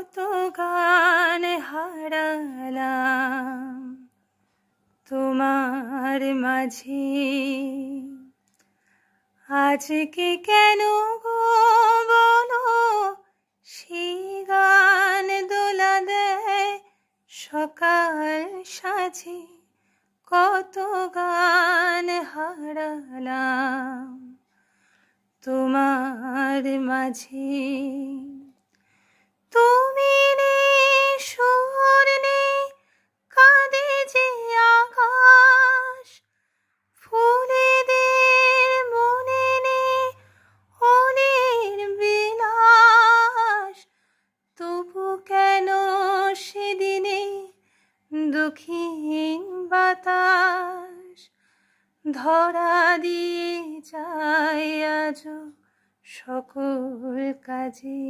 কত গান হারালাম তোমার মাঝে, আজকে কেন গো বলো সেই গান দোলা দেয় সকাল সাজে। কত গান হারালাম তোমার মাঝে। তুমি নেই, সুর নেই, কাঁদে যে আকাশ, ফুলেদের মনে নেই অলির বিলাস। তবু কেন সেদিনে দক্ষিণ বাতাস ধরা দিয়ে যায় আজও সকল কাজে।